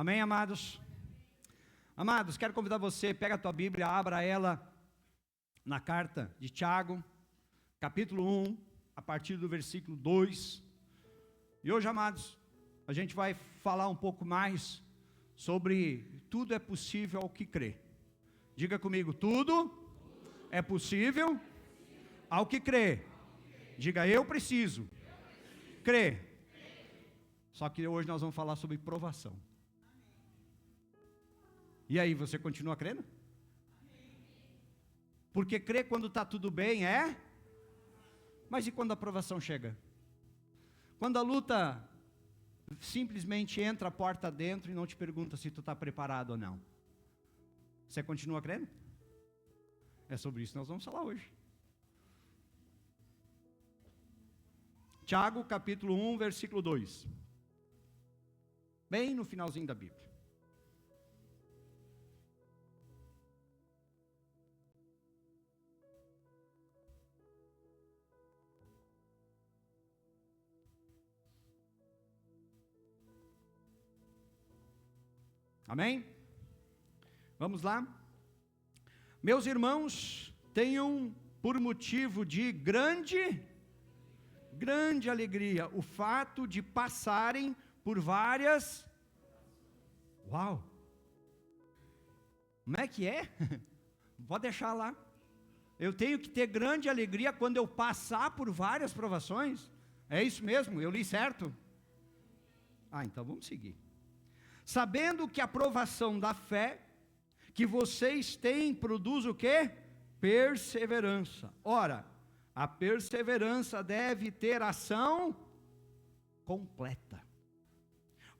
Amém, amados? Amados, quero convidar você, pega a tua Bíblia, abra ela na carta de Tiago, capítulo 1, a partir do versículo 2. E hoje, amados, a gente vai falar um pouco mais sobre tudo é possível ao que crê. Diga comigo, tudo é possível ao que crê. Diga, eu preciso crer. Só que hoje nós vamos falar sobre provação. E aí, você continua crendo? Porque crer quando está tudo bem é? Mas e quando a provação chega? Quando a luta simplesmente entra a porta dentro e não te pergunta se tu está preparado ou não. Você continua crendo? É sobre isso que nós vamos falar hoje. Tiago, capítulo 1, versículo 2. Bem no finalzinho da Bíblia. Amém? Vamos lá? Meus irmãos, tenham por motivo de grande alegria o fato de passarem por várias... Uau! Como é que é? Pode deixar lá. Eu tenho que ter grande alegria quando eu passar por várias provações? É isso mesmo? Eu li certo? Então vamos seguir. Sabendo que a provação da fé que vocês têm produz o quê? Perseverança. Ora, a perseverança deve ter ação completa,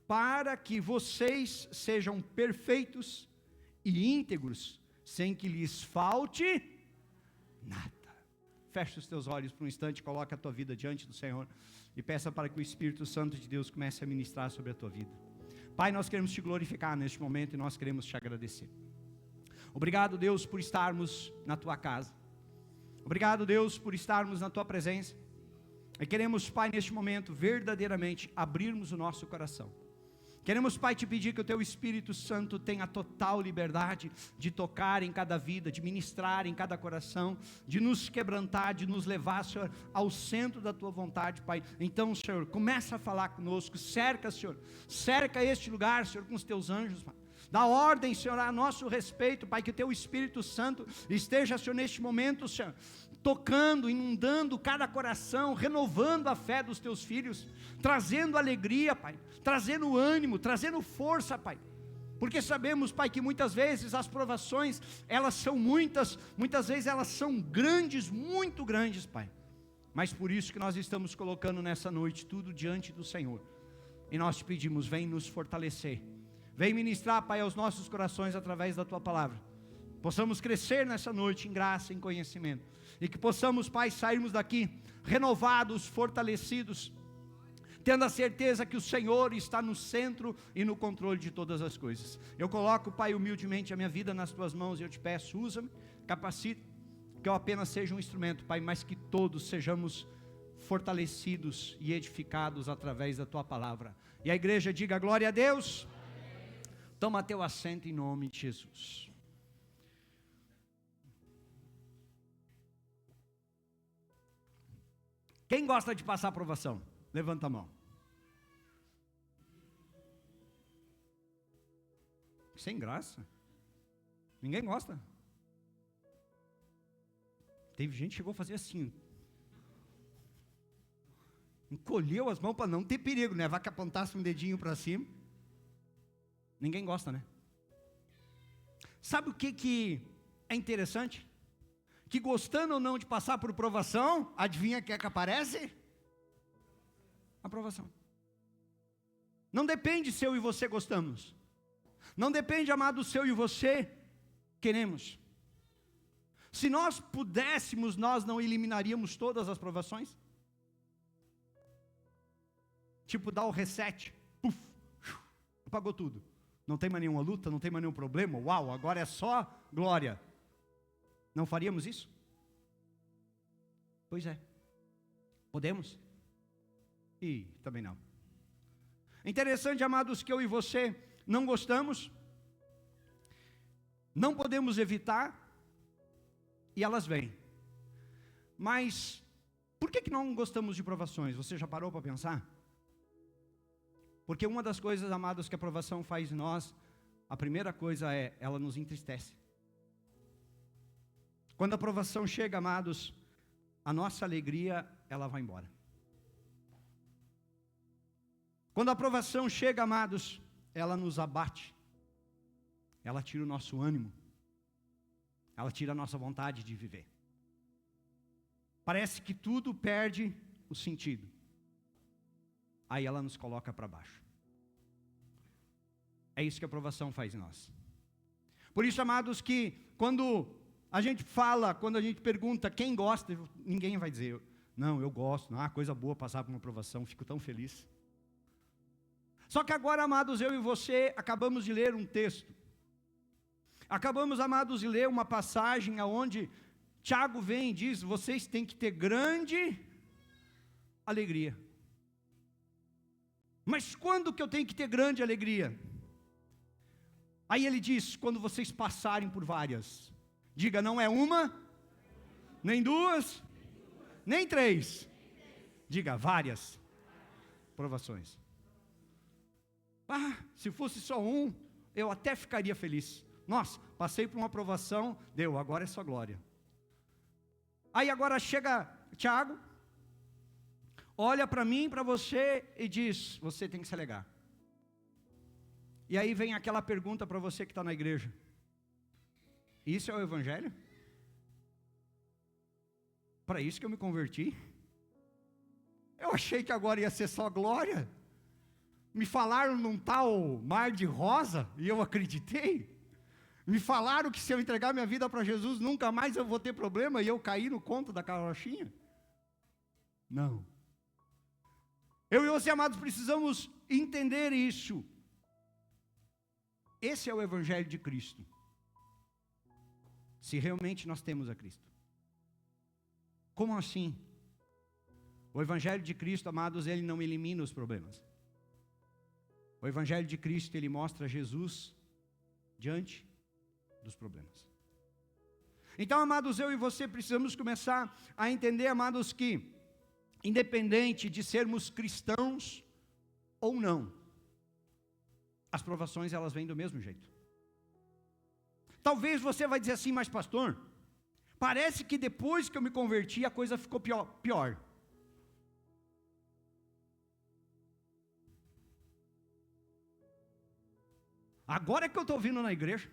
para que vocês sejam perfeitos e íntegros, sem que lhes falte nada. Feche os teus olhos por um instante, coloca a tua vida diante do Senhor e peça para que o Espírito Santo de Deus comece a ministrar sobre a tua vida. Pai, nós queremos te glorificar neste momento e nós queremos te agradecer. Obrigado, Deus, por estarmos na tua casa. Obrigado, Deus, por estarmos na tua presença. E queremos, Pai, neste momento, verdadeiramente abrirmos o nosso coração. Queremos, Pai, te pedir que o teu Espírito Santo tenha total liberdade de tocar em cada vida, de ministrar em cada coração, de nos quebrantar, de nos levar, Senhor, ao centro da tua vontade, Pai. Então, Senhor, começa a falar conosco, cerca, Senhor, cerca este lugar, Senhor, com os teus anjos, Pai. Dá ordem, Senhor, a nosso respeito, Pai, que o teu Espírito Santo esteja, Senhor, neste momento, Senhor, tocando, inundando cada coração, renovando a fé dos teus filhos, trazendo alegria, Pai, trazendo ânimo, trazendo força, Pai, porque sabemos, Pai, que muitas vezes as provações, elas são muitas vezes elas são grandes, muito grandes, Pai, mas por isso que nós estamos colocando nessa noite tudo diante do Senhor, e nós te pedimos, vem nos fortalecer, vem ministrar, Pai, aos nossos corações através da tua palavra, possamos crescer nessa noite em graça, em conhecimento, e que possamos, Pai, sairmos daqui renovados, fortalecidos, tendo a certeza que o Senhor está no centro e no controle de todas as coisas. Eu coloco, Pai, humildemente a minha vida nas tuas mãos e eu te peço, usa-me, capacita, que eu apenas seja um instrumento, Pai, mas que todos sejamos fortalecidos e edificados através da tua palavra. E a igreja diga glória a Deus. Toma teu assento em nome de Jesus. Quem gosta de passar provação? Levanta a mão. Sem graça. Ninguém gosta. Teve gente que chegou a fazer assim. Encolheu as mãos para não ter perigo, né? Vai que apontasse um dedinho para cima. Ninguém gosta, né? Sabe o que é interessante? Que gostando ou não de passar por provação, adivinha quem é que aparece? A provação. Não depende se eu e você gostamos. Não depende, amado, se eu e você queremos. Se nós pudéssemos, nós não eliminaríamos todas as provações? Tipo, dar o reset. Puf, apagou tudo. Não tem mais nenhuma luta, não tem mais nenhum problema. Uau, agora é só glória. Não faríamos isso? Pois é. Podemos? E também não. Interessante, amados, que eu e você não gostamos, não podemos evitar, e elas vêm. Mas, por que não gostamos de provações? Você já parou para pensar? Porque uma das coisas, amados, que a provação faz em nós, a primeira coisa é, ela nos entristece. Quando a provação chega, amados, a nossa alegria, ela vai embora. Quando a provação chega, amados, ela nos abate. Ela tira o nosso ânimo. Ela tira a nossa vontade de viver. Parece que tudo perde o sentido. Aí ela nos coloca para baixo. É isso que a provação faz em nós. Por isso, amados, que quando a gente fala, quando a gente pergunta quem gosta, ninguém vai dizer, não, eu gosto, coisa boa passar por uma provação, fico tão feliz. Só que agora, amados, eu e você acabamos de ler um texto. Acabamos, amados, de ler uma passagem onde Tiago vem e diz, vocês têm que ter grande alegria. Mas quando que eu tenho que ter grande alegria? Aí ele diz, quando vocês passarem por várias. Diga, não é uma, nem duas, nem três. Diga, várias provações. Se fosse só um, eu até ficaria feliz. Nossa, passei por uma provação, deu, agora é só glória. Aí agora chega Tiago, olha para mim, para você e diz, você tem que se alegrar. E aí vem aquela pergunta para você que está na igreja. Isso é o Evangelho? Para isso que eu me converti? Eu achei que agora ia ser só glória. Me falaram num tal mar de rosa e eu acreditei. Me falaram que se eu entregar minha vida para Jesus, nunca mais eu vou ter problema e eu caí no conto da carochinha. Não. Eu e você, amados, precisamos entender isso. Esse é o Evangelho de Cristo. Se realmente nós temos a Cristo. Como assim? O Evangelho de Cristo, amados, ele não elimina os problemas. O Evangelho de Cristo, ele mostra Jesus diante dos problemas. Então, amados, eu e você precisamos começar a entender, amados, que independente de sermos cristãos ou não, as provações elas vêm do mesmo jeito. Talvez você vai dizer assim, mas pastor, parece que depois que eu me converti a coisa ficou pior. Agora é que eu estou vindo na igreja,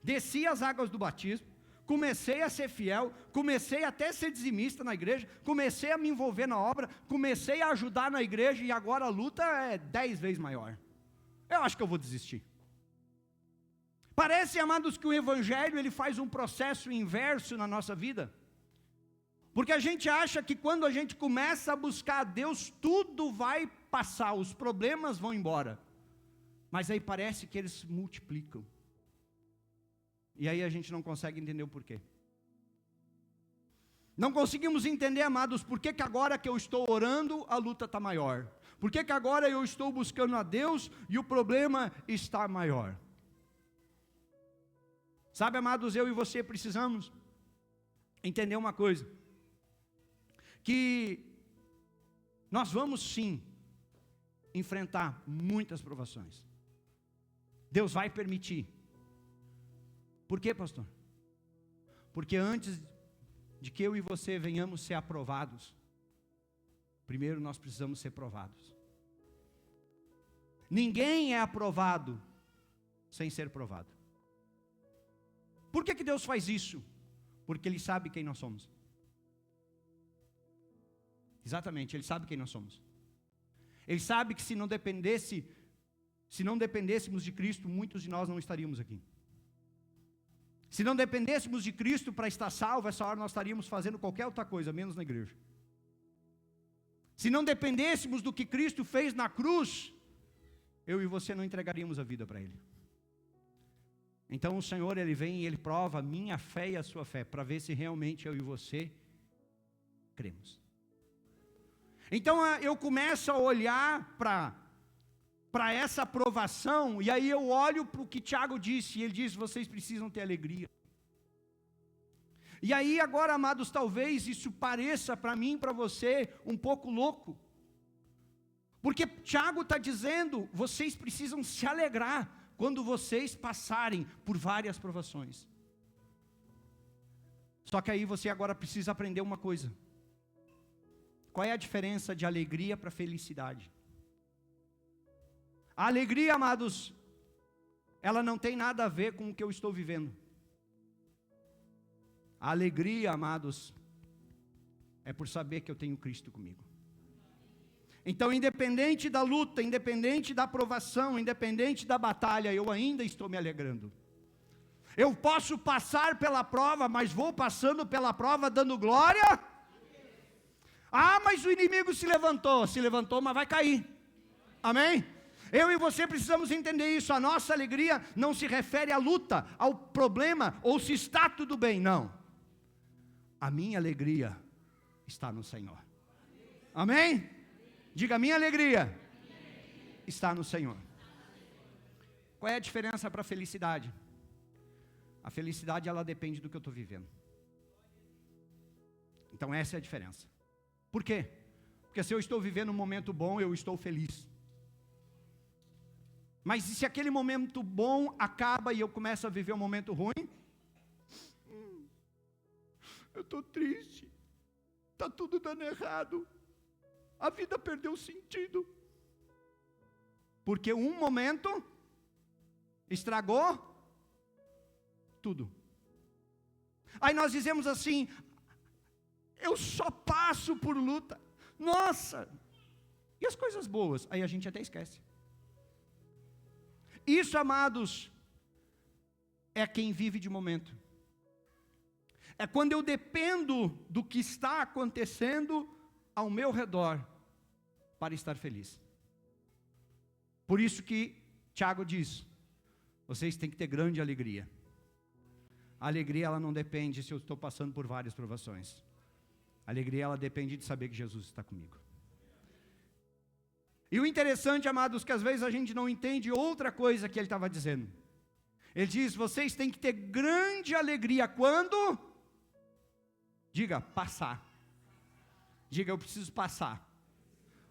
desci as águas do batismo, comecei a ser fiel, comecei até a ser dizimista na igreja, comecei a me envolver na obra, comecei a ajudar na igreja e agora a luta é 10 vezes maior. Eu acho que eu vou desistir. Parece, amados, que o Evangelho ele faz um processo inverso na nossa vida. Porque a gente acha que quando a gente começa a buscar a Deus, tudo vai passar, os problemas vão embora. Mas aí parece que eles se multiplicam. E aí a gente não consegue entender o porquê. Não conseguimos entender, amados, por que agora que eu estou orando, a luta está maior. Por que agora eu estou buscando a Deus e o problema está maior. Sabe, amados, eu e você precisamos entender uma coisa. Que nós vamos sim enfrentar muitas provações. Deus vai permitir. Por quê, pastor? Porque antes de que eu e você venhamos ser aprovados, primeiro nós precisamos ser provados. Ninguém é aprovado sem ser provado. Por que Deus faz isso? Porque Ele sabe quem nós somos. Exatamente, Ele sabe quem nós somos. Ele sabe que se não dependêssemos de Cristo, muitos de nós não estaríamos aqui. Se não dependêssemos de Cristo para estar salvo, essa hora nós estaríamos fazendo qualquer outra coisa, menos na igreja. Se não dependêssemos do que Cristo fez na cruz, eu e você não entregaríamos a vida para Ele. Então o Senhor, Ele vem e Ele prova a minha fé e a sua fé, para ver se realmente eu e você cremos. Então eu começo a olhar para para essa aprovação, e aí eu olho para o que Tiago disse, e ele diz, vocês precisam ter alegria. E aí agora, amados, talvez isso pareça para mim, para você, um pouco louco. Porque Tiago está dizendo, vocês precisam se alegrar quando vocês passarem por várias provações. Só que aí você agora precisa aprender uma coisa. Qual é a diferença de alegria para felicidade? A alegria, amados, ela não tem nada a ver com o que eu estou vivendo. A alegria, amados, é por saber que eu tenho Cristo comigo. Então, independente da luta, independente da provação, independente da batalha, eu ainda estou me alegrando. Eu posso passar pela prova, mas vou passando pela prova dando glória. Ah, mas o inimigo se levantou, mas vai cair. Amém? Eu e você precisamos entender isso. A nossa alegria não se refere à luta, ao problema, ou se está tudo bem, não. A minha alegria está no Senhor. Amém? Diga, minha alegria está no Senhor. Qual é a diferença para a felicidade? A felicidade, ela depende do que eu estou vivendo. Então essa é a diferença. Por quê? Porque se eu estou vivendo um momento bom, eu estou feliz. Mas se aquele momento bom acaba e eu começo a viver um momento ruim, eu estou triste, está tudo dando errado, a vida perdeu sentido, porque um momento estragou tudo. Aí nós dizemos assim, eu só passo por luta, nossa, e as coisas boas? Aí a gente até esquece. Isso, amados, é quem vive de momento. É quando eu dependo do que está acontecendo ao meu redor para estar feliz. Por isso que Tiago diz, vocês têm que ter grande alegria. A alegria, ela não depende se eu estou passando por várias provações. A alegria, ela depende de saber que Jesus está comigo. E o interessante, amados, que às vezes a gente não entende outra coisa que ele estava dizendo. Ele diz, vocês têm que ter grande alegria quando? Diga, passar. Diga, eu preciso passar.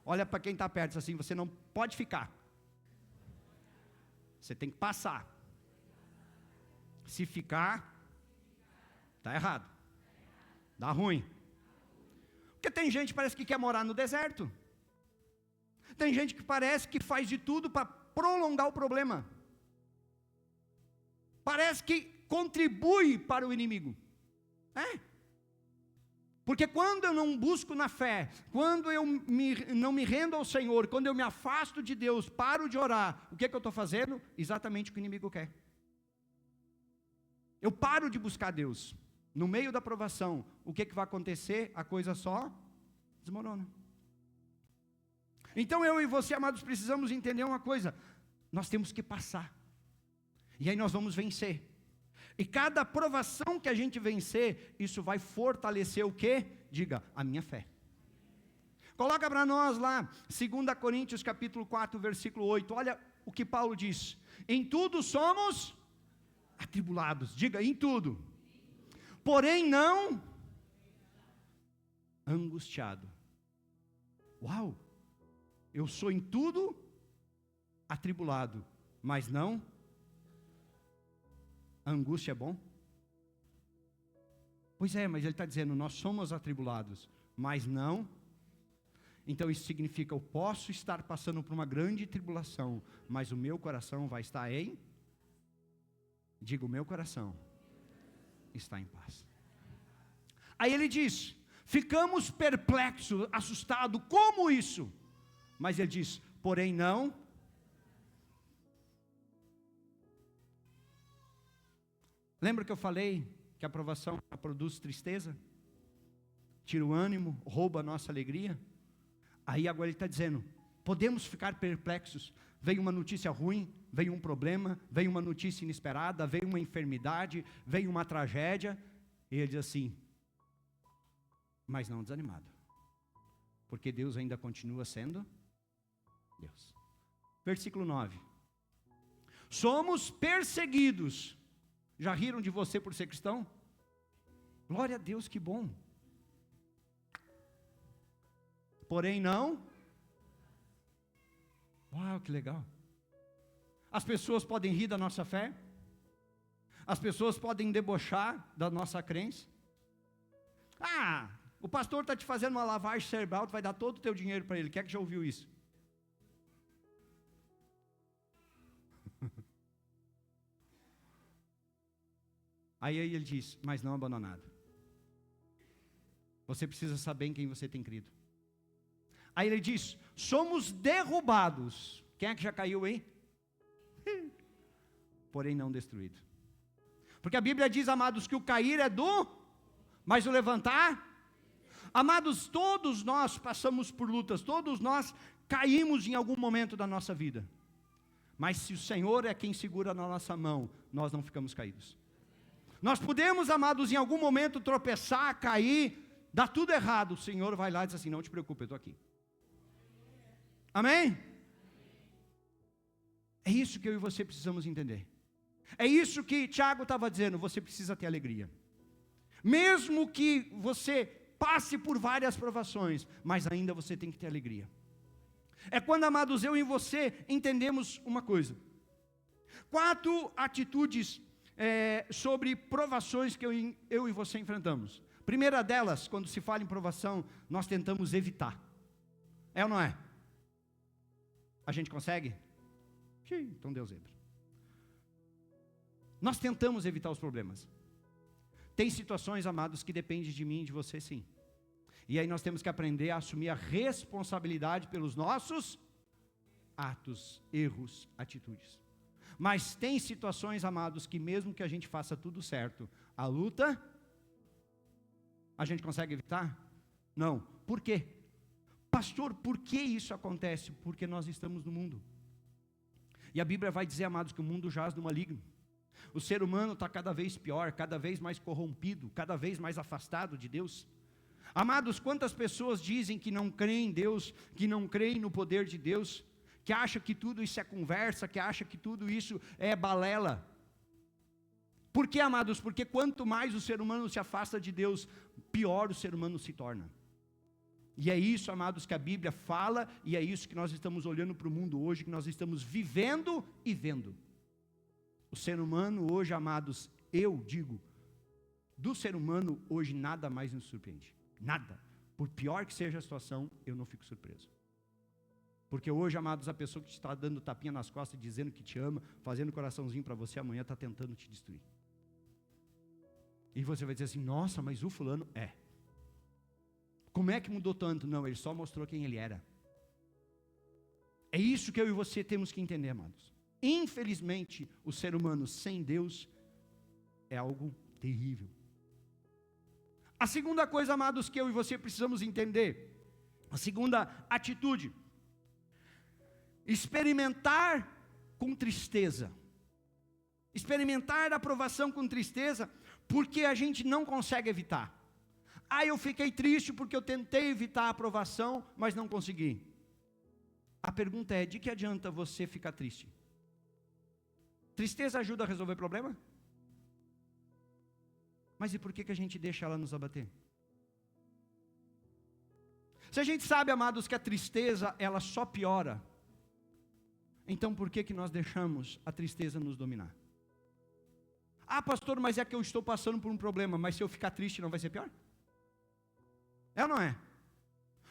Olha para quem está perto, assim, você não pode ficar. Você tem que passar. Se ficar, está errado. Dá ruim. Porque tem gente que parece que quer morar no deserto. Tem gente que parece que faz de tudo para prolongar o problema. Parece que contribui para o inimigo. Porque quando eu não busco na fé, quando eu não me rendo ao Senhor, quando eu me afasto de Deus, paro de orar, o que eu estou fazendo? Exatamente o que o inimigo quer. Eu paro de buscar Deus. No meio da provação, o que vai acontecer? A coisa só desmorona. Então eu e você, amados, precisamos entender uma coisa. Nós temos que passar. E aí nós vamos vencer. E cada provação que a gente vencer, isso vai fortalecer o quê? Diga, a minha fé. Coloca para nós lá, 2 Coríntios capítulo 4, versículo 8. Olha o que Paulo diz. Em tudo somos atribulados. Diga, em tudo. Porém não angustiado. Uau! Eu sou em tudo atribulado, mas não. A angústia é bom? Pois é, mas ele está dizendo, nós somos atribulados, mas não. Então isso significa, eu posso estar passando por uma grande tribulação, mas o meu coração vai estar em. Diga, o meu coração está em paz. Aí ele diz, ficamos perplexos, assustados, como isso? Mas ele diz, porém não. Lembra que eu falei que a aprovação produz tristeza? Tira o ânimo, rouba a nossa alegria? Aí agora ele está dizendo, podemos ficar perplexos. Veio uma notícia ruim, veio um problema, veio uma notícia inesperada, veio uma enfermidade, veio uma tragédia. E ele diz assim, mas não desanimado. Porque Deus ainda continua sendo Deus. Versículo 9. Somos perseguidos. Já riram de você por ser cristão? Glória a Deus, que bom. Porém não. Uau, que legal. As pessoas podem rir da nossa fé. As pessoas podem debochar da nossa crença. Ah, o pastor está te fazendo uma lavagem cerebral, tu vai dar todo o teu dinheiro para ele. Quem é que já ouviu isso? Aí ele diz, mas não abandonado. Você precisa saber em quem você tem crido. Aí ele diz, somos derrubados. Quem é que já caiu aí? Porém não destruído. Porque a Bíblia diz, amados, que o cair é do, mas o levantar. Amados, todos nós passamos por lutas, todos nós caímos em algum momento da nossa vida. Mas se o Senhor é quem segura na nossa mão, nós não ficamos caídos. Nós podemos, amados, em algum momento tropeçar, cair, dar tudo errado. O Senhor vai lá e diz assim, não te preocupe, eu estou aqui. Amém? É isso que eu e você precisamos entender. É isso que Tiago estava dizendo, você precisa ter alegria. Mesmo que você passe por várias provações, mas ainda você tem que ter alegria. É quando, amados, eu e você entendemos uma coisa. 4 atitudes sobre provações que eu e você enfrentamos. Primeira delas, quando se fala em provação, nós tentamos evitar. É ou não é? A gente consegue? Então Deus entra. Nós tentamos evitar os problemas. Tem situações, amados, que dependem de mim e de você, sim. E aí nós temos que aprender a assumir a responsabilidade pelos nossos atos, erros, atitudes. Mas tem situações, amados, que mesmo que a gente faça tudo certo, a luta, a gente consegue evitar? Não. Por quê? Pastor, por que isso acontece? Porque nós estamos no mundo. E a Bíblia vai dizer, amados, que o mundo jaz do maligno. O ser humano está cada vez pior, cada vez mais corrompido, cada vez mais afastado de Deus. Amados, quantas pessoas dizem que não creem em Deus, que não creem no poder de Deus, que acham que tudo isso é conversa, que acham que tudo isso é balela. Por que, amados? Porque quanto mais o ser humano se afasta de Deus, pior o ser humano se torna. E é isso, amados, que a Bíblia fala, e é isso que nós estamos olhando para o mundo hoje, que nós estamos vivendo e vendo. O ser humano hoje, amados, eu digo, do ser humano hoje nada mais nos surpreende. Nada. Por pior que seja a situação, eu não fico surpreso. Porque hoje, amados, a pessoa que está dando tapinha nas costas, dizendo que te ama, fazendo coraçãozinho para você, amanhã está tentando te destruir. E você vai dizer assim, nossa, mas o fulano é. Como é que mudou tanto? Não, ele só mostrou quem ele era. É isso que eu e você temos que entender, amados. Infelizmente, o ser humano sem Deus é algo terrível. A segunda coisa, amados, que eu e você precisamos entender, a segunda atitude, experimentar com tristeza. Experimentar a aprovação com tristeza, porque a gente não consegue evitar. Ah, eu fiquei triste porque eu tentei evitar a aprovação, mas não consegui. A pergunta é, de que adianta você ficar triste? Tristeza ajuda a resolver problema? Mas e por que a gente deixa ela nos abater? Se a gente sabe, amados, que a tristeza, ela só piora, então por que nós deixamos a tristeza nos dominar? Ah, pastor, mas é que eu estou passando por um problema, mas se eu ficar triste não vai ser pior? É ou não é?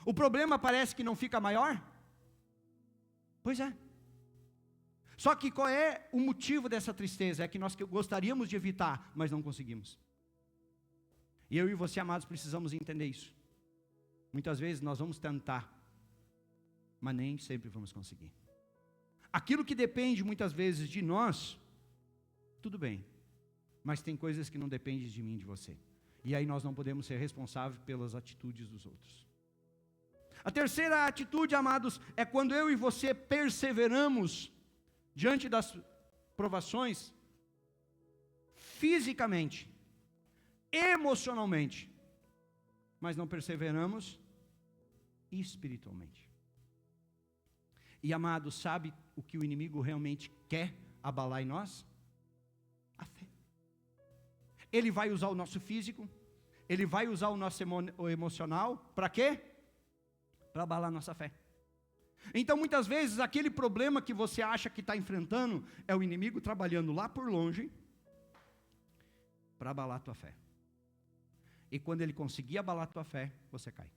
O problema parece que não fica maior? Pois é. Só que qual é o motivo dessa tristeza? É que nós gostaríamos de evitar, mas não conseguimos. E eu e você, amados, precisamos entender isso. Muitas vezes nós vamos tentar, mas nem sempre vamos conseguir. Aquilo que depende muitas vezes de nós, tudo bem, mas tem coisas que não dependem de mim e de você. E aí nós não podemos ser responsáveis pelas atitudes dos outros. A terceira atitude, amados, é quando eu e você perseveramos diante das provações, fisicamente, emocionalmente, mas não perseveramos espiritualmente. E amados, sabe o que o inimigo realmente quer abalar em nós? A fé. Ele vai usar o nosso físico, ele vai usar o nosso emocional, para quê? Para abalar a nossa fé. Então muitas vezes aquele problema que você acha que está enfrentando, é o inimigo trabalhando lá por longe, para abalar a tua fé. E quando ele conseguir abalar a tua fé, você cai.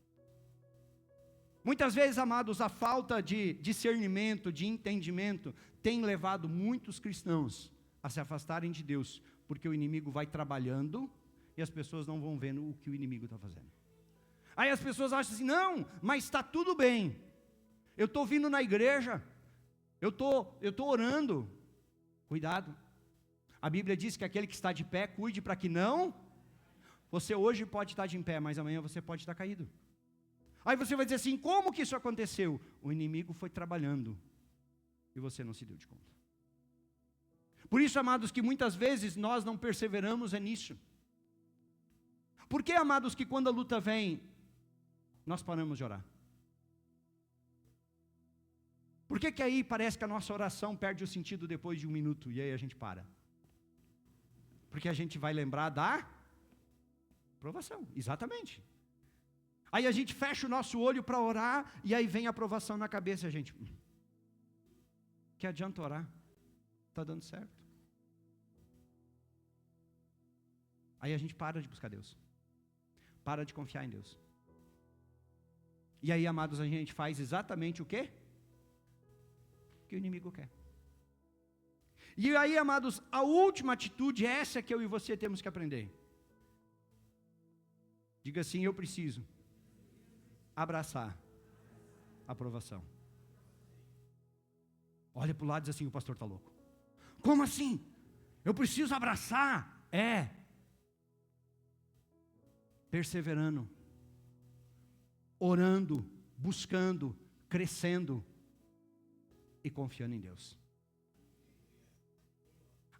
Muitas vezes, amados, a falta de discernimento, de entendimento, tem levado muitos cristãos a se afastarem de Deus, porque o inimigo vai trabalhando e as pessoas não vão vendo o que o inimigo está fazendo. Aí as pessoas acham assim, não, mas está tudo bem, eu estou vindo na igreja, eu estou orando. Cuidado, a Bíblia diz que aquele que está de pé, cuide para que não, você hoje pode estar de pé, mas amanhã você pode estar caído. Aí você vai dizer assim, como que isso aconteceu? O inimigo foi trabalhando, e você não se deu de conta. Por isso, amados, que muitas vezes nós não perseveramos nisso. Por que, amados, que quando a luta vem, nós paramos de orar? Por que aí parece que a nossa oração perde o sentido depois de 1 minuto, e aí a gente para? Porque a gente vai lembrar da provação, exatamente. Aí a gente fecha o nosso olho para orar, e aí vem a aprovação na cabeça, a gente, que adianta orar? Está dando certo. Aí a gente para de buscar Deus, para de confiar em Deus. E aí, amados, a gente faz exatamente o quê? O que o inimigo quer. E aí, amados, a última atitude, essa que eu e você temos que aprender. Diga assim, eu preciso abraçar a aprovação. Olha para o lado e diz assim, o pastor está louco. Como assim? Eu preciso abraçar? Perseverando, orando, buscando, crescendo e confiando em Deus.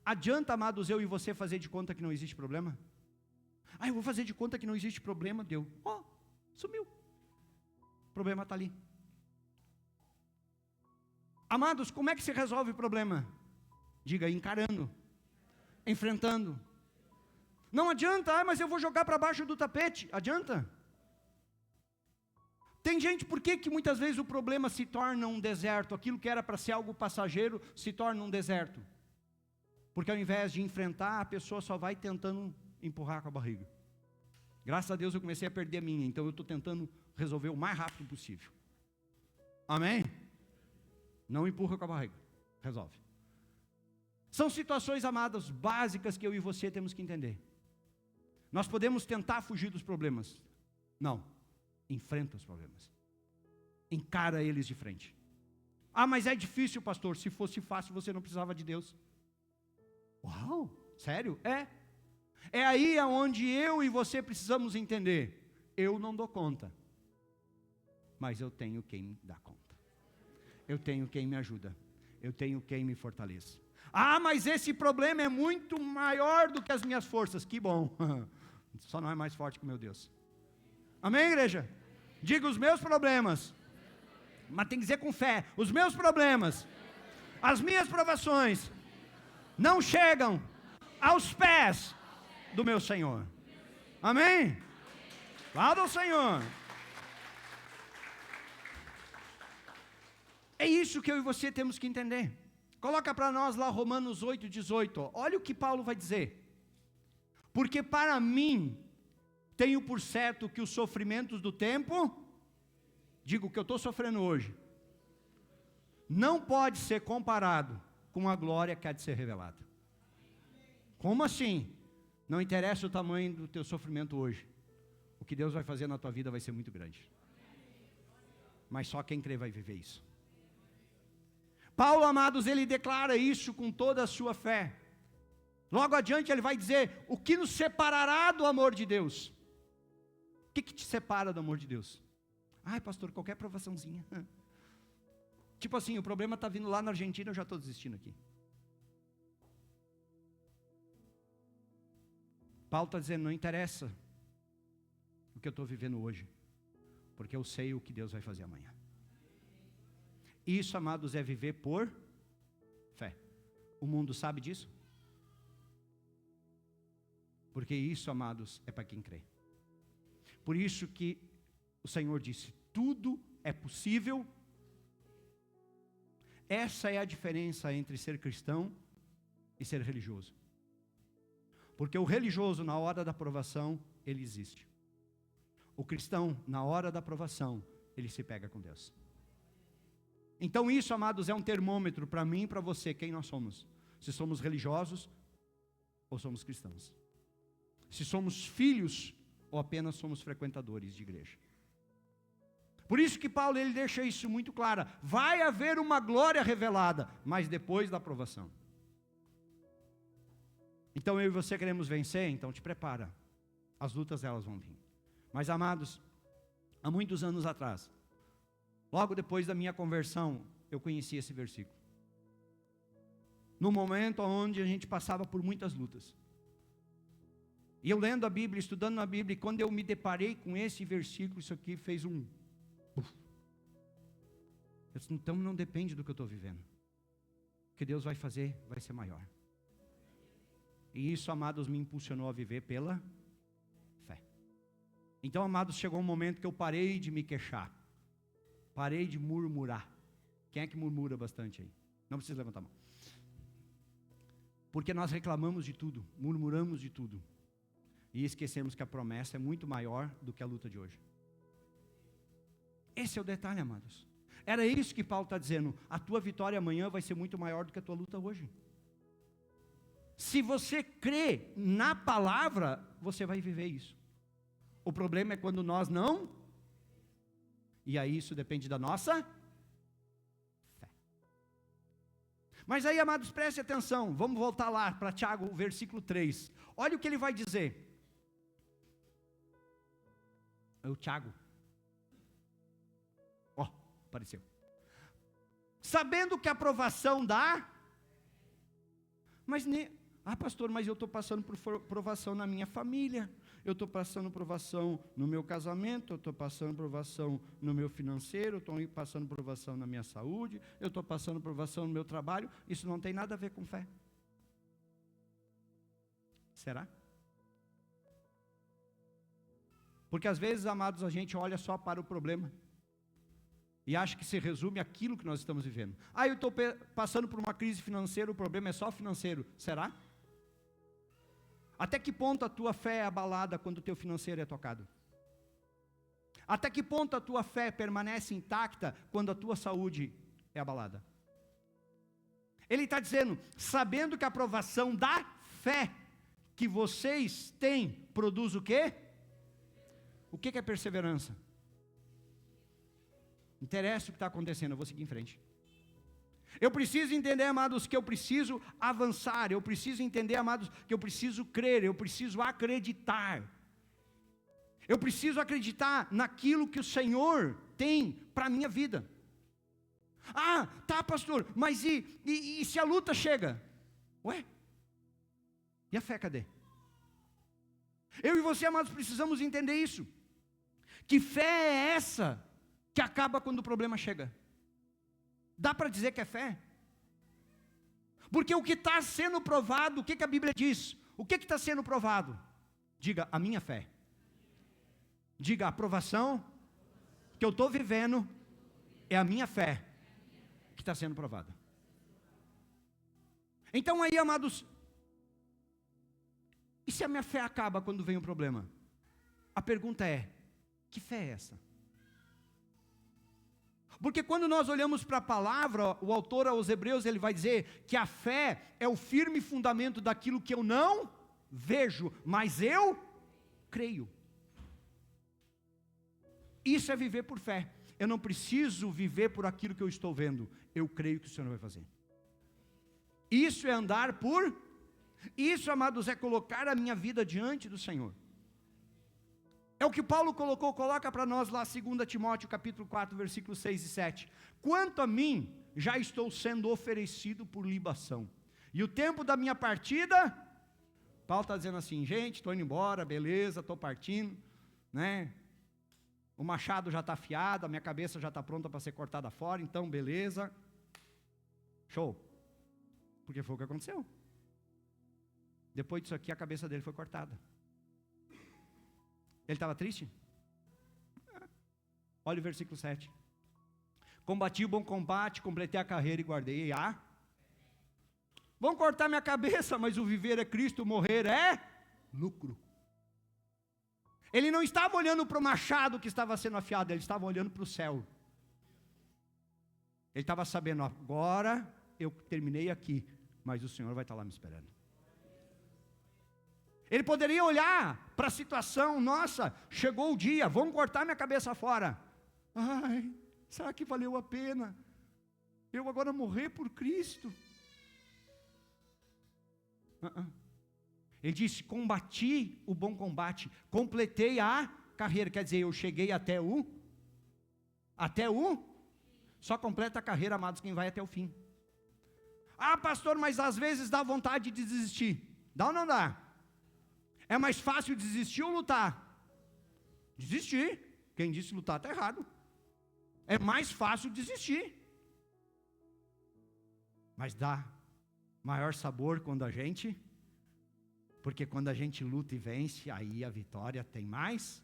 Adianta, amados, eu e você fazer de conta que não existe problema? Eu vou fazer de conta que não existe problema, deu. Sumiu. O problema está ali. Amados, como é que se resolve o problema? Diga, encarando, enfrentando. Não adianta, mas eu vou jogar para baixo do tapete. Adianta? Tem gente, por que muitas vezes o problema se torna um deserto? Aquilo que era para ser algo passageiro, se torna um deserto. Porque ao invés de enfrentar, a pessoa só vai tentando empurrar com a barriga. Graças a Deus eu comecei a perder a minha, então eu estou tentando resolver o mais rápido possível. Amém? Não empurra com a barriga, resolve. São situações, amadas, básicas que eu e você temos que entender. Nós podemos tentar fugir dos problemas. Não, enfrenta os problemas. Encara eles de frente. Mas é difícil, pastor. Se fosse fácil, você não precisava de Deus. Uau, sério? É aí onde eu e você precisamos entender. Eu não dou conta, mas eu tenho quem dá conta. Eu tenho quem me ajuda. Eu tenho quem me fortaleça. Mas esse problema é muito maior do que as minhas forças. Que bom. Só não é mais forte que o meu Deus. Amém, igreja? Diga os meus problemas. Mas tem que dizer com fé. Os meus problemas, as minhas provações, não chegam aos pés do meu Senhor. Amém? Lado ao Senhor. É isso que eu e você temos que entender. Coloca para nós lá Romanos 8:18. Olha o que Paulo vai dizer. Porque para mim, tenho por certo que os sofrimentos do tempo, digo que eu estou sofrendo hoje, não pode ser comparado com a glória que há de ser revelada. Como assim? Não interessa o tamanho do teu sofrimento hoje. O que Deus vai fazer na tua vida vai ser muito grande. Mas só quem crê vai viver isso. Paulo, amados, ele declara isso com toda a sua fé. Logo adiante ele vai dizer, o que nos separará do amor de Deus? O que te separa do amor de Deus? Pastor, qualquer provaçãozinha. Tipo assim, o problema está vindo lá na Argentina, eu já estou desistindo aqui. Paulo está dizendo, não interessa o que eu estou vivendo hoje, porque eu sei o que Deus vai fazer amanhã. Isso, amados, é viver por fé. O mundo sabe disso? Porque isso, amados, é para quem crê. Por isso que o Senhor disse, tudo é possível. Essa é a diferença entre ser cristão e ser religioso. Porque o religioso, na hora da provação, ele existe. O cristão, na hora da provação, ele se pega com Deus. Então isso, amados, é um termômetro para mim e para você, quem nós somos. Se somos religiosos ou somos cristãos. Se somos filhos ou apenas somos frequentadores de igreja. Por isso que Paulo, ele deixa isso muito claro. Vai haver uma glória revelada, mas depois da aprovação. Então eu e você queremos vencer, então te prepara. As lutas, elas vão vir. Mas, amados, há muitos anos atrás, logo depois da minha conversão, eu conheci esse versículo. No momento onde a gente passava por muitas lutas. E eu lendo a Bíblia, estudando a Bíblia, e quando eu me deparei com esse versículo, isso aqui fez um... Eu disse, então não depende do que eu estou vivendo. O que Deus vai fazer vai ser maior. E isso, amados, me impulsionou a viver pela fé. Então, amados, chegou um momento que eu parei de me queixar. Parei de murmurar. Quem é que murmura bastante aí? Não precisa levantar a mão. Porque nós reclamamos de tudo, murmuramos de tudo. E esquecemos que a promessa é muito maior do que a luta de hoje. Esse é o detalhe, amados. Era isso que Paulo está dizendo. A tua vitória amanhã vai ser muito maior do que a tua luta hoje. Se você crê na palavra, você vai viver isso. O problema é quando nós não. E aí isso depende da nossa fé. Mas aí, amados, preste atenção. Vamos voltar lá para Tiago, versículo 3. Olha o que ele vai dizer. É o Tiago. Ó, apareceu. Sabendo que a aprovação dá. Mas, pastor, mas eu estou passando por provação na minha família. Eu estou passando provação no meu casamento. Eu estou passando provação no meu financeiro. Eu estou passando provação na minha saúde. Eu estou passando provação no meu trabalho. Isso não tem nada a ver com fé. Será? Porque às vezes, amados, a gente olha só para o problema e acha que se resume àquilo que nós estamos vivendo. Eu estou passando por uma crise financeira, o problema é só financeiro. Será? Até que ponto a tua fé é abalada quando o teu financeiro é tocado? Até que ponto a tua fé permanece intacta quando a tua saúde é abalada? Ele está dizendo, sabendo que a aprovação da fé que vocês têm produz o quê? O que é perseverança? Interessa o que está acontecendo, eu vou seguir em frente. Eu preciso entender, amados, que eu preciso avançar. Eu preciso entender, amados, que eu preciso crer. Eu preciso acreditar. Eu preciso acreditar naquilo que o Senhor tem para a minha vida. Tá, pastor, mas e se a luta chega? Ué? E a fé, cadê? Eu e você, amados, precisamos entender isso. Que fé é essa que acaba quando o problema chega? Dá para dizer que é fé? Porque o que está sendo provado, o que a Bíblia diz? O que está sendo provado? Diga, a minha fé. Diga, a aprovação que eu estou vivendo é a minha fé que está sendo provada. Então aí, amados, e se a minha fé acaba quando vem um problema? A pergunta é, que fé é essa? Porque quando nós olhamos para a palavra, o autor aos Hebreus, ele vai dizer que a fé é o firme fundamento daquilo que eu não vejo, mas eu creio. Isso é viver por fé. Eu não preciso viver por aquilo que eu estou vendo. Eu creio que o Senhor vai fazer. Isso é andar por... Isso, amados, é colocar a minha vida diante do Senhor. É o que Paulo coloca para nós lá, 2 Timóteo capítulo 4, versículos 6 e 7. Quanto a mim, já estou sendo oferecido por libação. E o tempo da minha partida, Paulo está dizendo assim, gente, estou indo embora, beleza, estou partindo, né? o machado já está afiado, a minha cabeça já está pronta para ser cortada fora, então beleza. Show. Porque foi o que aconteceu. Depois disso aqui, a cabeça dele foi cortada. Ele estava triste? Olha o versículo 7. Combati o bom combate, completei a carreira e guardei a... Vão cortar minha cabeça, mas o viver é Cristo, o morrer é lucro. Ele não estava olhando para o machado que estava sendo afiado, ele estava olhando para o céu. Ele estava sabendo, agora eu terminei aqui, mas o Senhor vai estar lá me esperando. Ele poderia olhar para a situação, nossa, chegou o dia, vão cortar minha cabeça fora. Ai, será que valeu a pena? Eu agora morrer por Cristo? Ele disse, combati o bom combate, completei a carreira, quer dizer, eu cheguei até o, só completa a carreira, amados, quem vai até o fim. Ah, pastor, mas às vezes dá vontade de desistir. Dá ou não dá? É mais fácil desistir ou lutar? Desistir. Quem disse lutar está errado. É mais fácil desistir. Mas dá maior sabor quando a gente... Porque quando a gente luta e vence, aí a vitória tem mais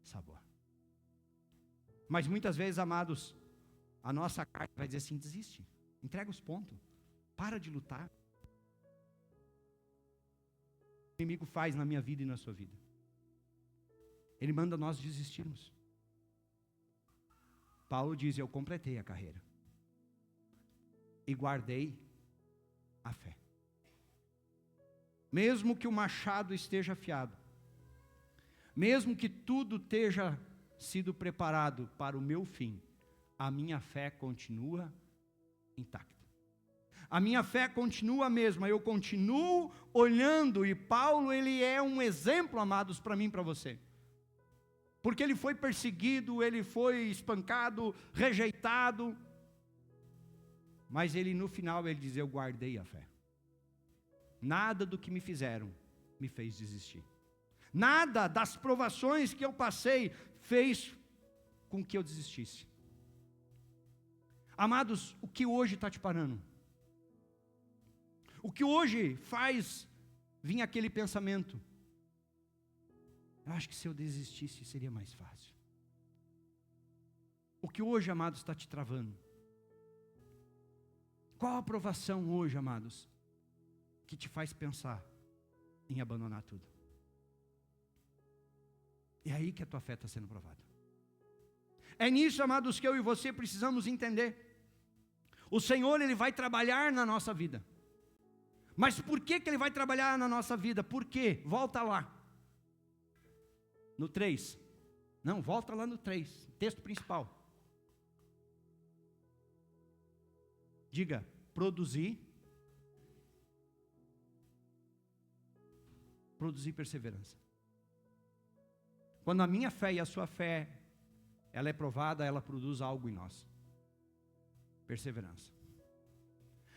sabor. Mas muitas vezes, amados, a nossa carne vai dizer assim, desiste. Entrega os pontos. Para de lutar. O inimigo faz na minha vida e na sua vida. Ele manda nós desistirmos. Paulo diz, eu completei a carreira. E guardei a fé. Mesmo que o machado esteja afiado, mesmo que tudo esteja sido preparado para o meu fim, a minha fé continua intacta. A minha fé continua a mesma, eu continuo olhando, e Paulo, ele é um exemplo, amados, para mim e para você. Porque ele foi perseguido, ele foi espancado, rejeitado, mas ele no final, ele diz, eu guardei a fé. Nada do que me fizeram me fez desistir. Nada das provações que eu passei fez com que eu desistisse. Amados, o que hoje está te parando? O que hoje faz vir aquele pensamento? Eu acho que se eu desistisse seria mais fácil. O que hoje, amados, está te travando? Qual a provação hoje, amados, que te faz pensar em abandonar tudo? É aí que a tua fé está sendo provada. É nisso, amados, que eu e você precisamos entender. O Senhor, Ele vai trabalhar na nossa vida. Mas por que Ele vai trabalhar na nossa vida? Por quê? Volta lá. No 3. Não, volta lá no 3. Texto principal. Diga, produzir perseverança. Quando a minha fé e a sua fé, ela é provada, ela produz algo em nós. Perseverança.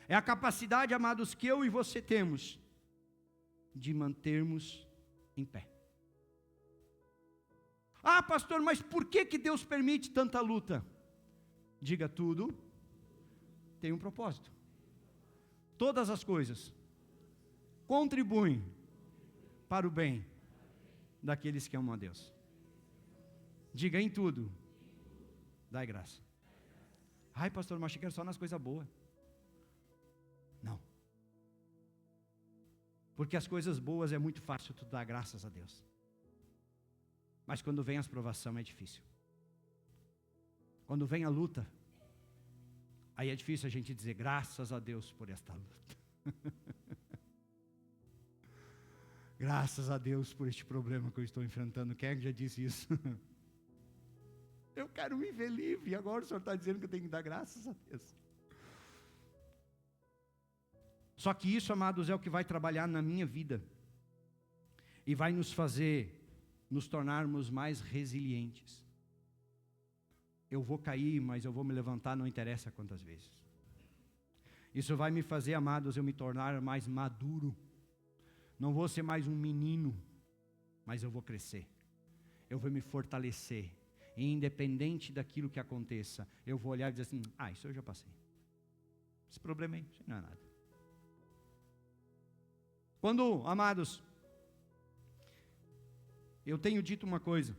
É a capacidade, amados, que eu e você temos de mantermos em pé. Ah, pastor, mas por que Deus permite tanta luta? Diga, tudo tem um propósito. Todas as coisas contribuem para o bem daqueles que amam a Deus. Diga, em tudo dai graça. Ai, pastor, mas achei que era só nas coisas boas. Não. Porque as coisas boas é muito fácil tu dar graças a Deus. Mas quando vem as provações é difícil. Quando vem a luta, aí é difícil a gente dizer graças a Deus por esta luta. Graças a Deus por este problema que eu estou enfrentando. Quem é que já disse isso? Eu quero me ver livre, e agora o Senhor está dizendo que eu tenho que dar graças a Deus. Só que isso, amados, é o que vai trabalhar na minha vida. E vai nos fazer nos tornarmos mais resilientes. Eu vou cair, mas eu vou me levantar, não interessa quantas vezes. Isso vai me fazer, amados, eu me tornar mais maduro. Não vou ser mais um menino, mas eu vou crescer. Eu vou me fortalecer. E independente daquilo que aconteça, eu vou olhar e dizer assim, isso eu já passei. Esse problema aí, isso não é nada. Quando, amados, eu tenho dito uma coisa,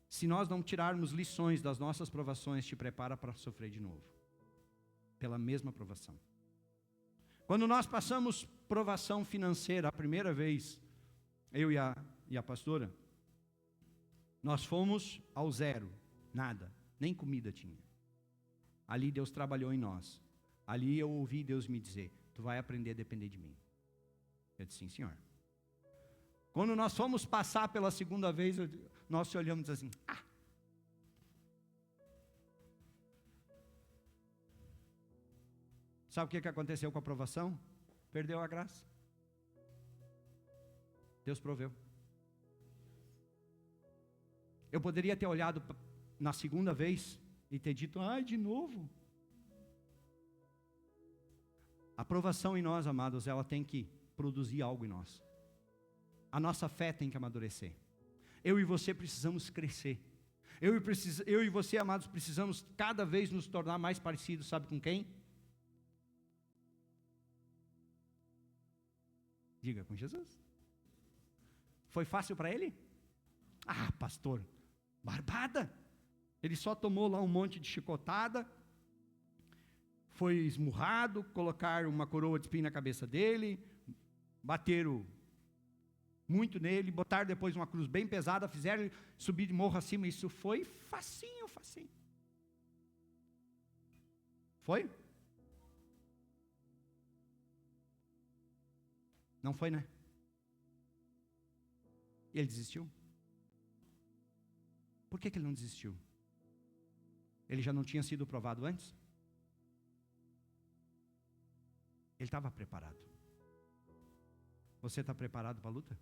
se nós não tirarmos lições das nossas provações, te prepara para sofrer de novo, pela mesma provação. Quando nós passamos provação financeira a primeira vez, eu e a pastora, nós fomos ao zero, nada, nem comida tinha. Ali Deus trabalhou em nós. Ali eu ouvi Deus me dizer, tu vai aprender a depender de mim. Eu disse, sim, Senhor. Quando nós fomos passar pela segunda vez, nós se olhamos assim, Sabe o que aconteceu com a provação? Perdeu a graça. Deus proveu. Eu poderia ter olhado na segunda vez e ter dito, de novo. A provação em nós, amados, ela tem que produzir algo em nós. A nossa fé tem que amadurecer. Eu e você precisamos crescer. Eu e você, amados, precisamos cada vez nos tornar mais parecidos, sabe com quem? Diga, com Jesus. Foi fácil para ele? Pastor, barbada. Ele só tomou lá um monte de chicotada, foi esmurrado, colocaram uma coroa de espinho na cabeça dele, bateram muito nele, botaram depois uma cruz bem pesada, fizeram ele subir de morro acima. Isso foi facinho, facinho. Foi? Não foi, né? E ele desistiu? Por que ele não desistiu? Ele já não tinha sido provado antes? Ele estava preparado. Você está preparado para a luta?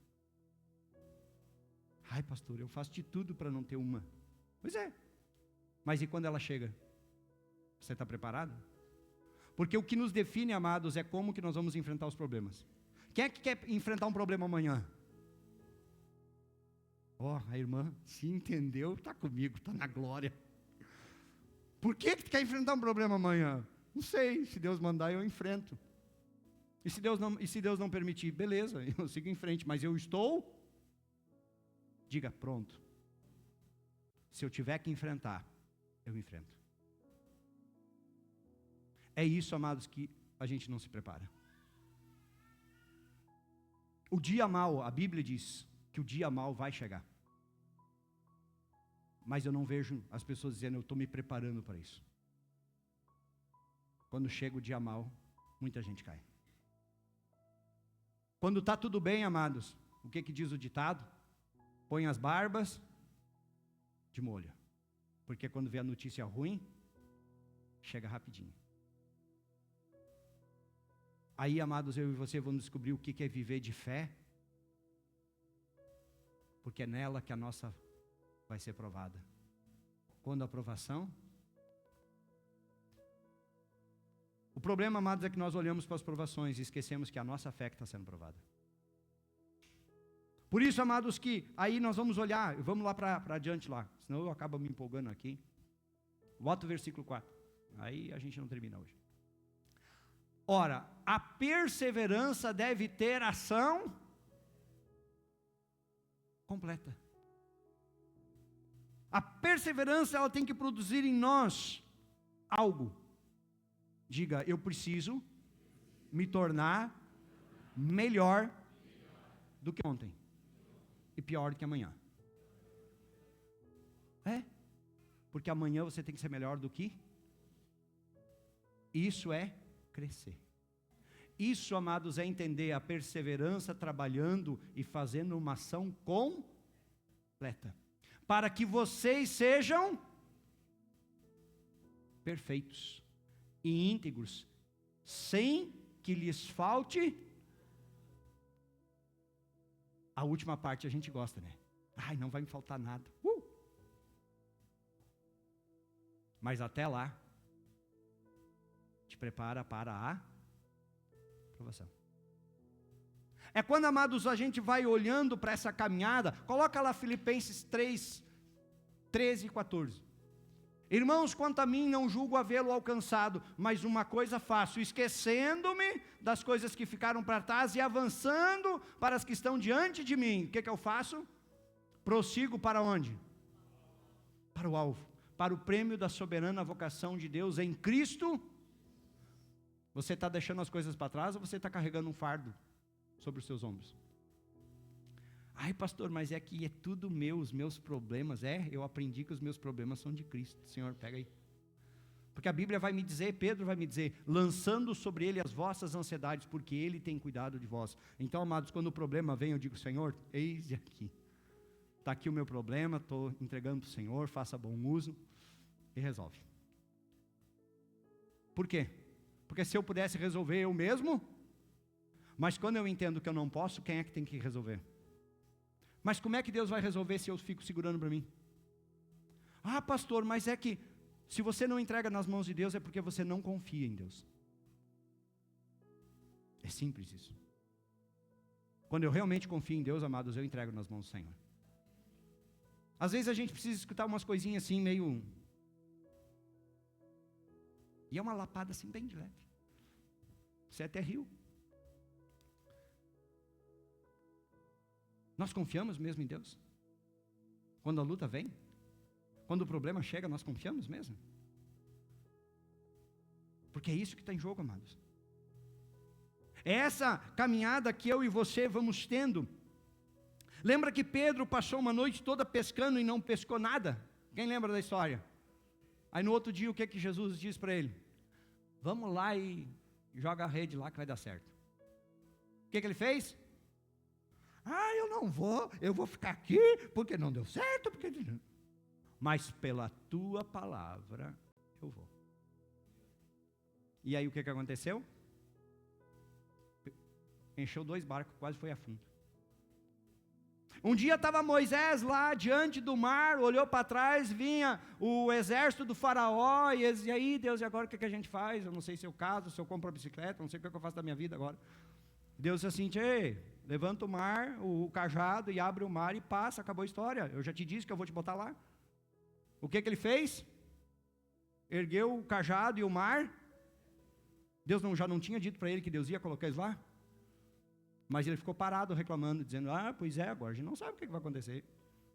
Pastor, eu faço de tudo para não ter uma. Pois é. Mas e quando ela chega? Você está preparado? Porque o que nos define, amados, é como que nós vamos enfrentar os problemas. Quem é que quer enfrentar um problema amanhã? A irmã se entendeu, está comigo, está na glória. Por que tu quer enfrentar um problema amanhã? Não sei, se Deus mandar eu enfrento. E se Deus não permitir, beleza, eu sigo em frente, mas eu estou, diga, pronto. Se eu tiver que enfrentar, eu enfrento. É isso, amados, que a gente não se prepara. O dia mau, a Bíblia diz que o dia mau vai chegar. Mas eu não vejo as pessoas dizendo, eu estou me preparando para isso. Quando chega o dia mau, muita gente cai. Quando está tudo bem, amados, o que diz o ditado? Põe as barbas de molho. Porque quando vê a notícia ruim, chega rapidinho. Aí, amados, eu e você vamos descobrir o que é viver de fé. Porque é nela que a nossa vai ser provada. Quando a provação? O problema, amados, é que nós olhamos para as provações e esquecemos que a nossa fé que está sendo provada. Por isso, amados, que aí nós vamos olhar, vamos lá para adiante lá, senão eu acabo me empolgando aqui. Bota o versículo 4. Aí a gente não termina hoje. Ora, a perseverança deve ter ação completa. A perseverança, ela tem que produzir em nós algo. Diga, eu preciso me tornar melhor do que ontem e pior do que amanhã. Porque amanhã você tem que ser melhor do que. Isso é crescer. Isso, amados, é entender a perseverança trabalhando e fazendo uma ação completa. Para que vocês sejam perfeitos e íntegros, sem que lhes falte. A última parte a gente gosta, né? Não vai me faltar nada. Mas até lá, te prepara para a provação. É quando, amados, a gente vai olhando para essa caminhada. Coloca lá Filipenses 3, 13 e 14. Irmãos, quanto a mim, não julgo havê-lo alcançado, mas uma coisa faço, esquecendo-me das coisas que ficaram para trás e avançando para as que estão diante de mim. O que eu faço? Prossigo para onde? Para o alvo, para o prêmio da soberana vocação de Deus em Cristo. Você está deixando as coisas para trás ou você está carregando um fardo sobre os seus ombros? Ai, pastor, mas é que é tudo meu, os meus problemas. Eu aprendi que os meus problemas são de Cristo. Senhor, pega aí. Porque a Bíblia vai me dizer, Pedro vai me dizer, lançando sobre ele as vossas ansiedades, porque ele tem cuidado de vós. Então, amados, quando o problema vem, eu digo, Senhor, eis aqui. Está aqui o meu problema, estou entregando para o Senhor, faça bom uso e resolve. Por quê? Porque se eu pudesse resolver eu mesmo, mas quando eu entendo que eu não posso, quem é que tem que resolver? Mas como é que Deus vai resolver se eu fico segurando para mim? Ah, pastor, mas é que se você não entrega nas mãos de Deus é porque você não confia em Deus. É simples isso. Quando eu realmente confio em Deus, amados, eu entrego nas mãos do Senhor. Às vezes a gente precisa escutar umas coisinhas assim meio... E é uma lapada assim bem de leve. Você até riu. Nós confiamos mesmo em Deus? Quando a luta vem? Quando o problema chega, nós confiamos mesmo? Porque é isso que está em jogo, amados. É essa caminhada que eu e você vamos tendo. Lembra que Pedro passou uma noite toda pescando e não pescou nada? Quem lembra da história? Aí no outro dia o que Jesus diz para ele? Vamos lá e joga a rede lá que vai dar certo. O que ele fez? Ah, eu não vou, eu vou ficar aqui, porque não deu certo, porque... Mas pela tua palavra, eu vou. E aí o que aconteceu? Encheu 2 barcos, quase foi a fundo. Um dia estava Moisés lá diante do mar, olhou para trás, vinha o exército do faraó, e aí Deus, e agora o que a gente faz? Eu não sei se eu caso, se eu compro a bicicleta, não sei o que eu faço da minha vida agora. Deus disse assim, levanta o mar, o cajado e abre o mar e passa, acabou a história. Eu já te disse que eu vou te botar lá. O que ele fez? Ergueu o cajado e o mar. Deus já não tinha dito para ele que Deus ia colocar eles lá? Mas ele ficou parado reclamando, dizendo, pois é, agora a gente não sabe o que vai acontecer.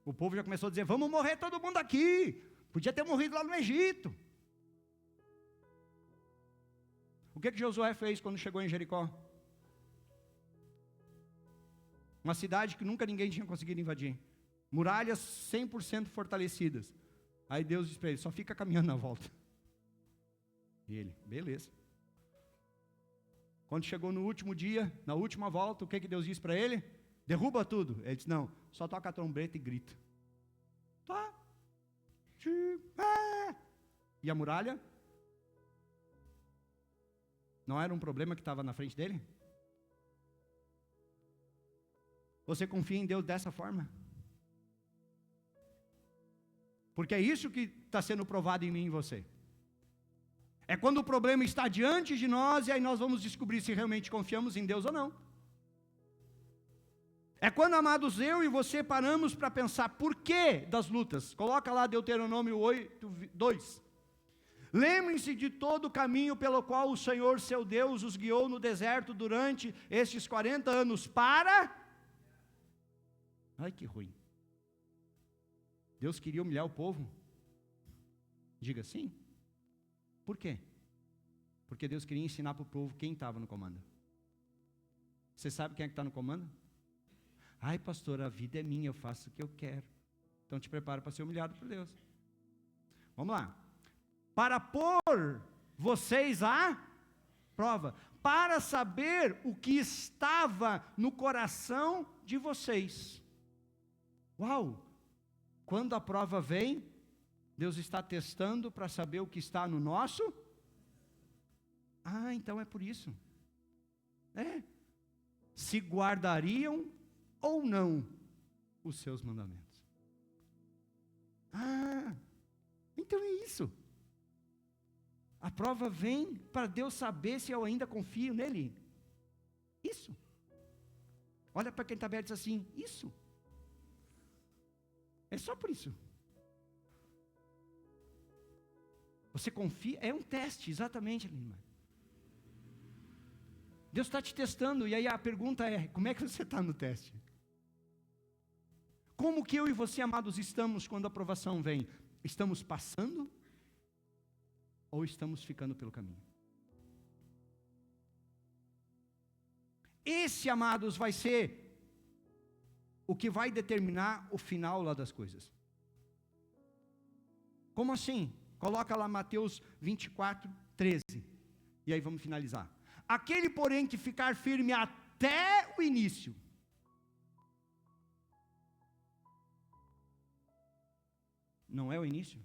O povo já começou a dizer, vamos morrer todo mundo aqui. Podia ter morrido lá no Egito. O que Josué fez quando chegou em Jericó? Uma cidade que nunca ninguém tinha conseguido invadir. Muralhas 100% fortalecidas. Aí Deus disse para ele, só fica caminhando na volta. E ele, beleza. Quando chegou no último dia, na última volta, o que Deus disse para ele? Derruba tudo. Ele disse, não, só toca a trombeta e grita. Tá. E a muralha? Não era um problema que estava na frente dele? Você confia em Deus dessa forma? Porque é isso que está sendo provado em mim e em você. É quando o problema está diante de nós e aí nós vamos descobrir se realmente confiamos em Deus ou não. É quando, amados, eu e você paramos para pensar por que das lutas. Coloca lá Deuteronômio 8:2. Lembrem-se de todo o caminho pelo qual o Senhor, seu Deus, os guiou no deserto durante estes 40 anos para... Ai, que ruim. Deus queria humilhar o povo? Diga sim. Por quê? Porque Deus queria ensinar para o povo quem estava no comando. Você sabe quem é que está no comando? Ai, pastor, a vida é minha, eu faço o que eu quero. Então te prepara para ser humilhado por Deus. Vamos lá. Para pôr vocês à prova, para saber o que estava no coração de vocês. Uau! Quando a prova vem, Deus está testando para saber o que está no nosso. Então é por isso. Se guardariam ou não os seus mandamentos. Então é isso. A prova vem para Deus saber se eu ainda confio nele. Isso. Olha para quem está perto e diz assim, isso. É só por isso. Você confia? É um teste, exatamente, irmã. Deus está te testando, e aí a pergunta é, como é que você está no teste? Como que eu e você, amados, estamos quando a provação vem? Estamos passando? Ou estamos ficando pelo caminho? Esse, amados, vai ser o que vai determinar o final lá das coisas. Como assim? Coloca lá Mateus 24, 13. E aí vamos finalizar. Aquele, porém, que ficar firme até o início. Não é o início?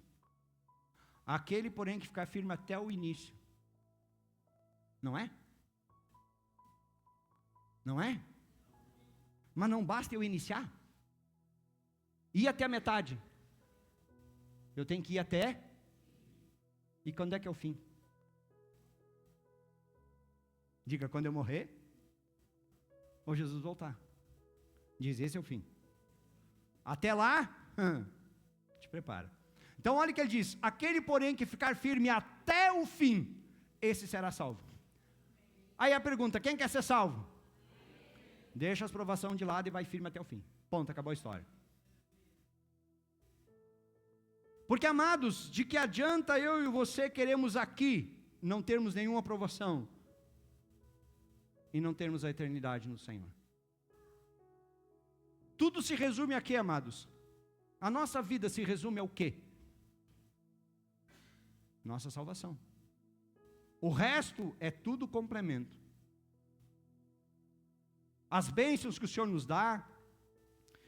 Aquele, porém, que ficar firme até o início. Não é? Não é? Mas não basta eu iniciar? Ir até a metade. Eu tenho que ir até. E quando é que é o fim? Diga, quando eu morrer, ou Jesus voltar. Diz, esse é o fim. Até lá, te prepara. Então olha o que ele diz, aquele porém que ficar firme até o fim, esse será salvo. Aí a pergunta, quem quer ser salvo? Deixa as provações de lado e vai firme até o fim. Ponto, acabou a história. Porque, amados, de que adianta eu e você queremos aqui não termos nenhuma aprovação e não termos a eternidade no Senhor? Tudo se resume a quê, amados? A nossa vida se resume ao quê? Nossa salvação. O resto é tudo complemento. As bênçãos que o Senhor nos dá,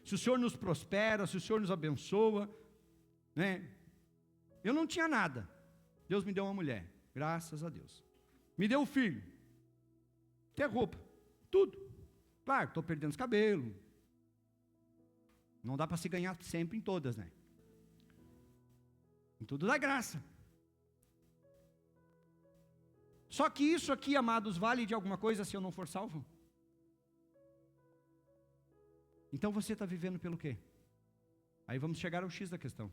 se o Senhor nos prospera, se o Senhor nos abençoa, né? Eu não tinha nada. Deus me deu uma mulher, graças a Deus. Me deu um filho. Ter roupa, tudo. Claro, estou perdendo os cabelos. Não dá para se ganhar sempre em todas, né? Em tudo dá graça. Só que isso aqui, amados, vale de alguma coisa se eu não for salvo? Então você está vivendo pelo quê? Aí vamos chegar ao X da questão.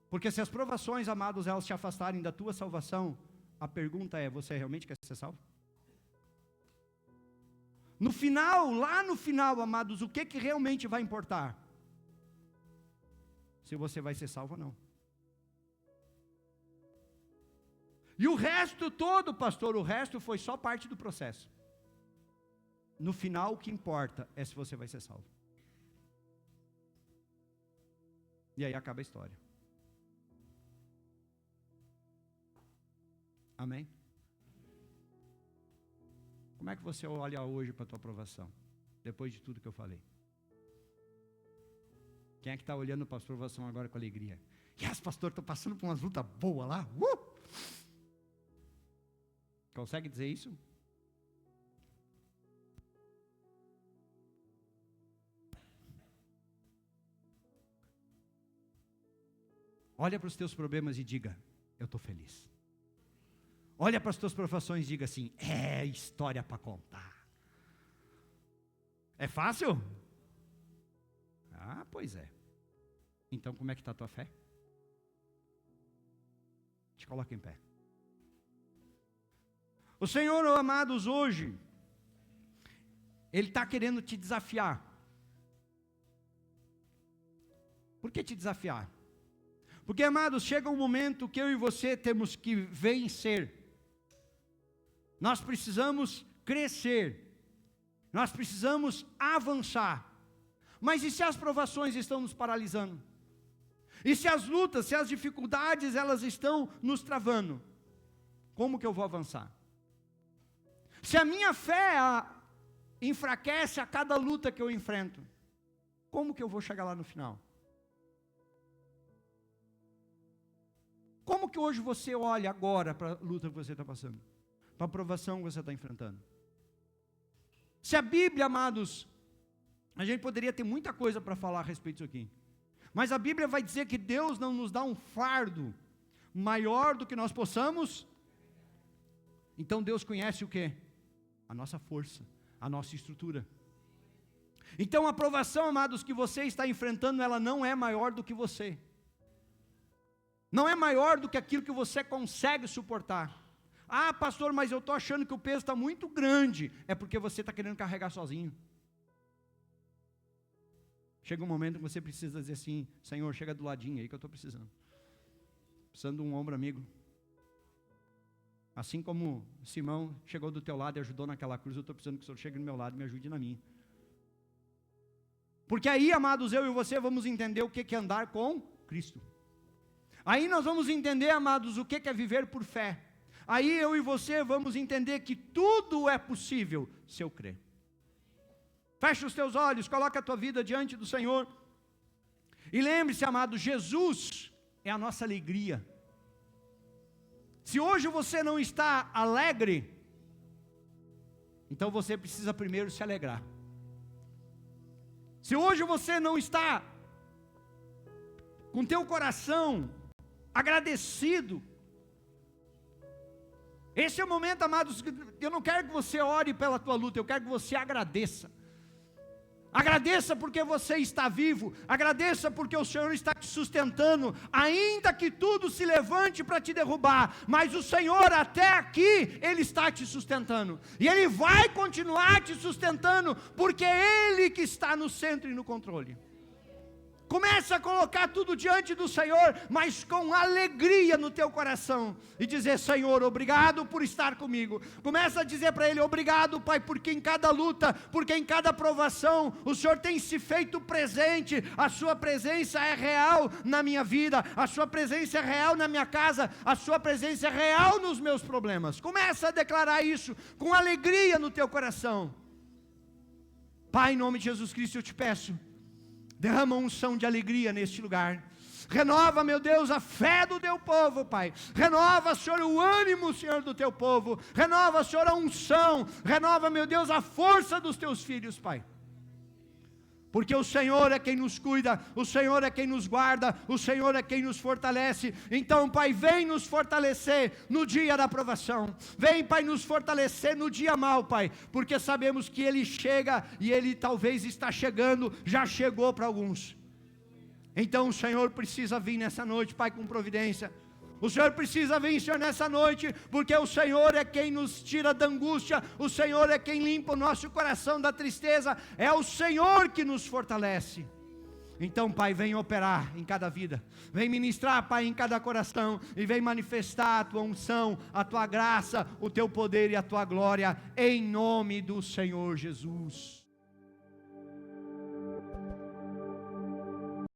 Porque se as provações, amados, elas te afastarem da tua salvação, a pergunta é, você realmente quer ser salvo? No final, lá no final, amados, o que realmente vai importar? Se você vai ser salvo ou não. E o resto todo, pastor, o resto foi só parte do processo. No final, o que importa é se você vai ser salvo. E aí acaba a história. Amém? Como é que você olha hoje para a tua aprovação? Depois de tudo que eu falei. Quem é que está olhando para a aprovação agora com alegria? Yes, pastor, estou passando por umas lutas boas lá. Consegue dizer isso? Olha para os teus problemas e diga, eu estou feliz. Olha para as tuas provações e diga assim, é história para contar. É fácil? Ah, pois é. Então como é que está a tua fé? Te coloca em pé. O Senhor, amados, hoje, Ele está querendo te desafiar. Por que te desafiar? Porque, amados, chega um momento que eu e você temos que vencer. Nós precisamos crescer. Nós precisamos avançar. Mas e se as provações estão nos paralisando? E se as lutas, se as dificuldades, elas estão nos travando? Como que eu vou avançar? Se a minha fé enfraquece a cada luta que eu enfrento, como que eu vou chegar lá no final? Como que hoje você olha agora para a luta que você está passando? Para a provação que você está enfrentando? Se a Bíblia, amados, a gente poderia ter muita coisa para falar a respeito disso aqui. Mas a Bíblia vai dizer que Deus não nos dá um fardo maior do que nós possamos. Então Deus conhece o quê? A nossa força, a nossa estrutura. Então a provação, amados, que você está enfrentando, ela não é maior do que você. Não é maior do que aquilo que você consegue suportar. Ah, pastor, mas eu estou achando que o peso está muito grande. É porque você está querendo carregar sozinho. Chega um momento que você precisa dizer assim: Senhor, chega do ladinho aí que eu estou precisando. Precisando de um ombro amigo. Assim como Simão chegou do teu lado e ajudou naquela cruz, eu estou precisando que o Senhor chegue do meu lado e me ajude na minha. Porque aí, amados, eu e você vamos entender o que é andar com Cristo. Aí nós vamos entender, amados, o que é viver por fé. Aí eu e você vamos entender que tudo é possível se eu crer. Fecha os teus olhos, coloca a tua vida diante do Senhor. E lembre-se, amado, Jesus é a nossa alegria. Se hoje você não está alegre, então você precisa primeiro se alegrar. Se hoje você não está com teu coração agradecido, esse é o momento, amados, eu não quero que você ore pela tua luta, eu quero que você agradeça. Agradeça porque você está vivo, agradeça porque o Senhor está te sustentando, ainda que tudo se levante para te derrubar, mas o Senhor até aqui, Ele está te sustentando, e Ele vai continuar te sustentando, porque é Ele que está no centro e no controle. Começa a colocar tudo diante do Senhor, mas com alegria no teu coração, e dizer: Senhor, obrigado por estar comigo. Começa a dizer para Ele: obrigado, Pai, porque em cada luta, porque em cada provação, o Senhor tem se feito presente, a sua presença é real na minha vida, a sua presença é real na minha casa, a sua presença é real nos meus problemas. Começa a declarar isso com alegria no teu coração. Pai, em nome de Jesus Cristo, eu te peço, derrama uma unção de alegria neste lugar. Renova, meu Deus, a fé do teu povo, Pai. Renova, Senhor, o ânimo, Senhor, do teu povo. Renova, Senhor, a unção. Renova, meu Deus, a força dos teus filhos, Pai. Porque o Senhor é quem nos cuida, o Senhor é quem nos guarda, o Senhor é quem nos fortalece. Então, Pai, vem nos fortalecer no dia da provação. Vem, Pai, nos fortalecer no dia mau, Pai, porque sabemos que Ele chega e Ele talvez está chegando, já chegou para alguns. Então o Senhor precisa vir nessa noite, Pai, com providência. O Senhor precisa vir, Senhor, nessa noite, porque o Senhor é quem nos tira da angústia, o Senhor é quem limpa o nosso coração da tristeza, é o Senhor que nos fortalece. Então, Pai, vem operar em cada vida, vem ministrar, Pai, em cada coração, e vem manifestar a Tua unção, a Tua graça, o Teu poder e a Tua glória, em nome do Senhor Jesus.